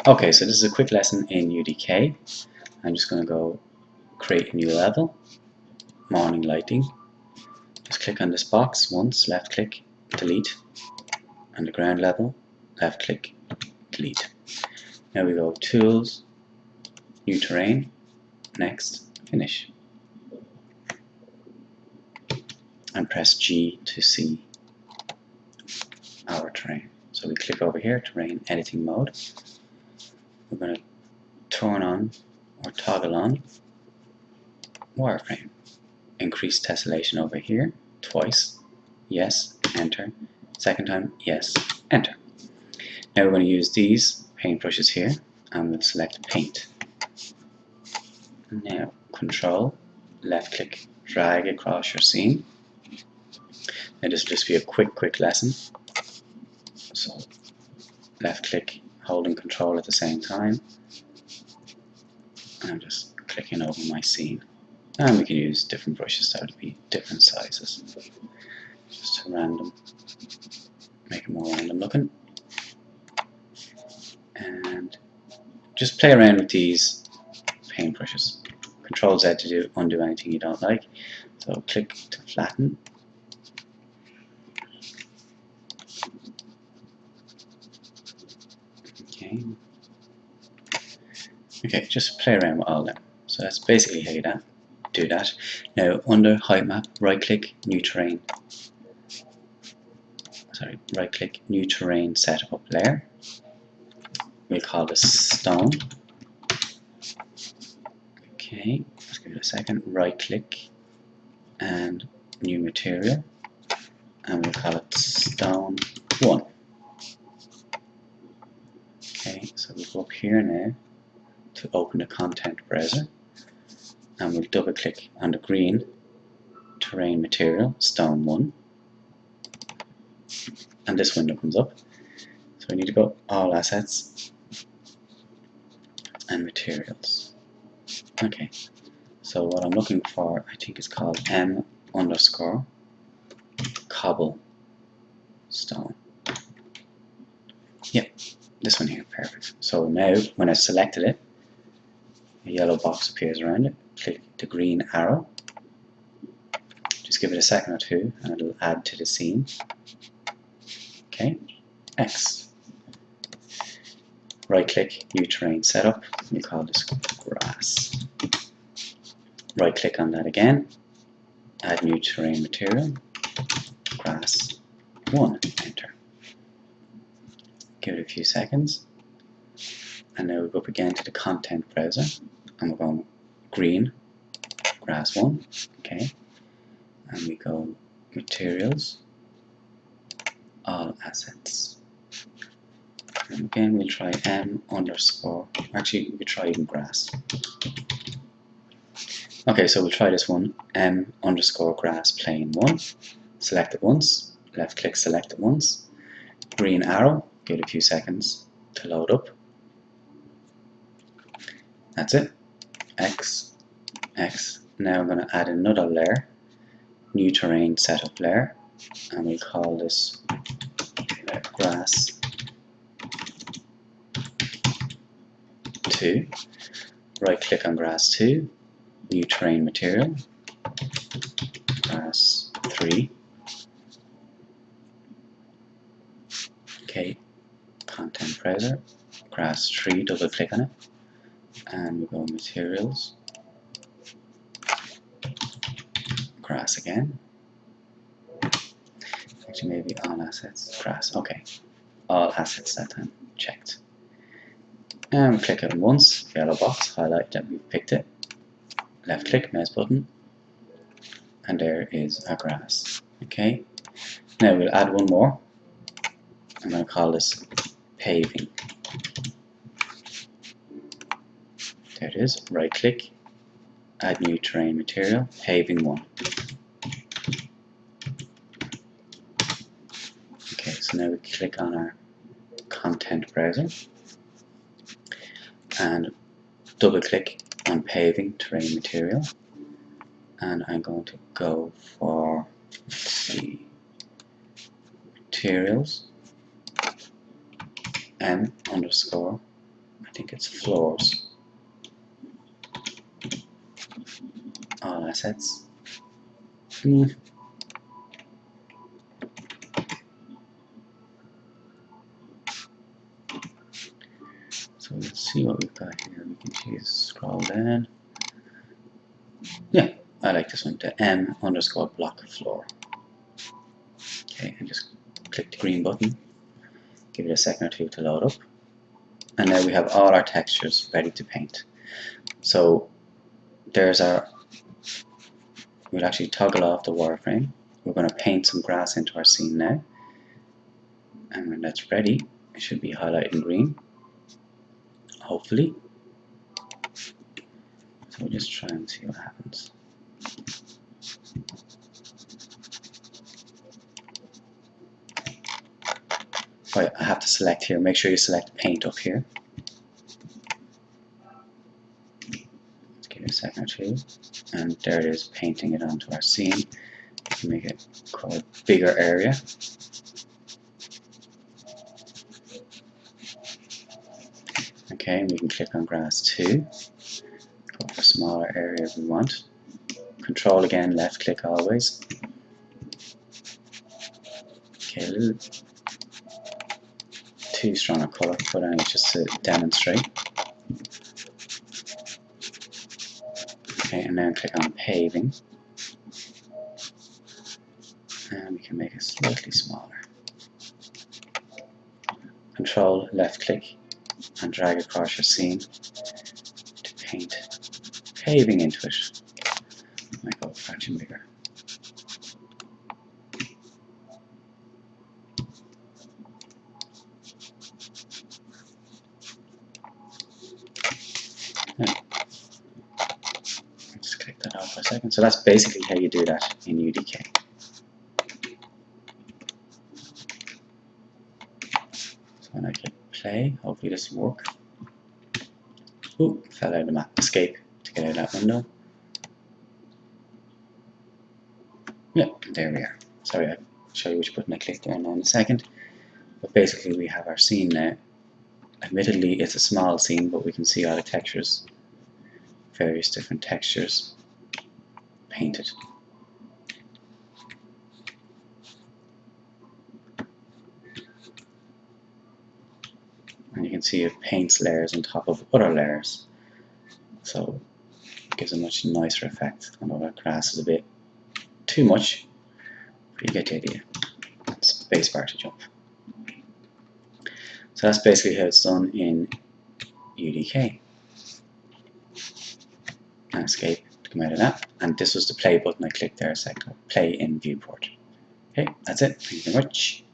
Okay, so this is a quick lesson in UDK. I'm just going to go create a new level, morning lighting. Just click on this box once, left click, delete, and the ground level, left click, delete. Now we go Tools, New Terrain, Next, Finish. And press G to see our terrain. So we click over here, Terrain Editing Mode. We're going to turn on or toggle on wireframe. Increase tessellation over here twice. Yes, enter. Second time, yes, enter. Now we're going to use these paintbrushes here and we'll select paint. Now control, left click, drag across your scene. Now this will just be a quick lesson. So left click, holding control at the same time. And I'm just clicking over my scene. And we can use different brushes that would be different sizes. Just to random, make it more random looking. And just play around with these paintbrushes. Control Z to undo anything you don't like. So click to flatten. Okay, just play around with all of them. So that's basically how you do that. Now under height map, right click, new terrain. Sorry, right click, new terrain setup layer. We'll call this stone. Okay, let's give it a second. Right click and new material. And we'll call it stone 1. Okay, so we'll go up here now to open the content browser. And we'll double click on the green terrain material, stone 1. And this window comes up. So we need to go all assets and materials. Okay, so what I'm looking for, I think is called M underscore cobblestone. Yep, this one here, perfect. So now when I've selected it, a yellow box appears around it. Click the green arrow. Just give it a second or two and it'll add to the scene. Okay, X. Right click, new terrain setup. We call this grass. Right click on that again. Add new terrain material. Grass 1. Enter. Give it a few seconds. And now we go up again to the content browser. And we're going green, grass 1. Okay. And we go materials, all assets. And again we'll try M underscore, actually we could try even grass. Okay, so we'll try this one, M underscore grass plane 1. Select it once, left click, select it once. Green arrow, give it a few seconds to load up. That's it. X, X. Now I'm going to add another layer, new terrain setup layer, and we'll call this grass 2. Right click on grass 2, new terrain material, grass 3. Okay, content browser, grass 3, double click on it, and we go materials, grass again. Actually, maybe all assets, grass. Okay, all assets that time, checked. And we click it once, yellow box, highlight that we've picked it. Left click, mouse button, and there is our grass. Okay, now we'll add one more. I'm going to call this paving. There it is, right click, add new terrain material, paving 1. Okay, so now we click on our content browser and double click on paving terrain material, and I'm going to go for, let's see, materials, M underscore I think it's floors. All assets. So let's see what we've got here. We can choose scroll down. Yeah, I like this one, the m_block floor. Okay, and just click the green button. Give it a second or two to load up. And now we have all our textures ready to paint. So there's our, we'll actually toggle off the wireframe. We're going to paint some grass into our scene now. And when that's ready, it should be highlighted in green. Hopefully. So we'll just try and see what happens. Right, I have to select here. Make sure you select paint up here. Let's give it a second or two. And there it is, painting it onto our scene. Make it quite a bigger area. Okay, and we can click on grass 2. Go for a smaller area if we want. Control again, left click always. Okay, a little too strong a colour, but only just to demonstrate. Okay, and then click on paving. And we can make it slightly smaller. Control, left click, and drag across your scene to paint paving into it. Make it a fraction bigger. Yeah. Just click that off for a second. So that's basically how you do that in UDK. So when I click play, hopefully this will work. Ooh, fell out of the map. Escape to get out of that window. Yeah, there we are. Sorry, I'll show you which button I clicked there now in a second. But basically we have our scene now. Admittedly it's a small scene, but we can see all the textures, various different textures painted. And you can see it paints layers on top of other layers. So it gives a much nicer effect. Although that grass is a bit too much, but you get the idea. Spacebar to jump. So that's basically how it's done in UDK. And escape to come out of that. And this was the play button I clicked there a second. Play in viewport. Okay, that's it. Thank you very much.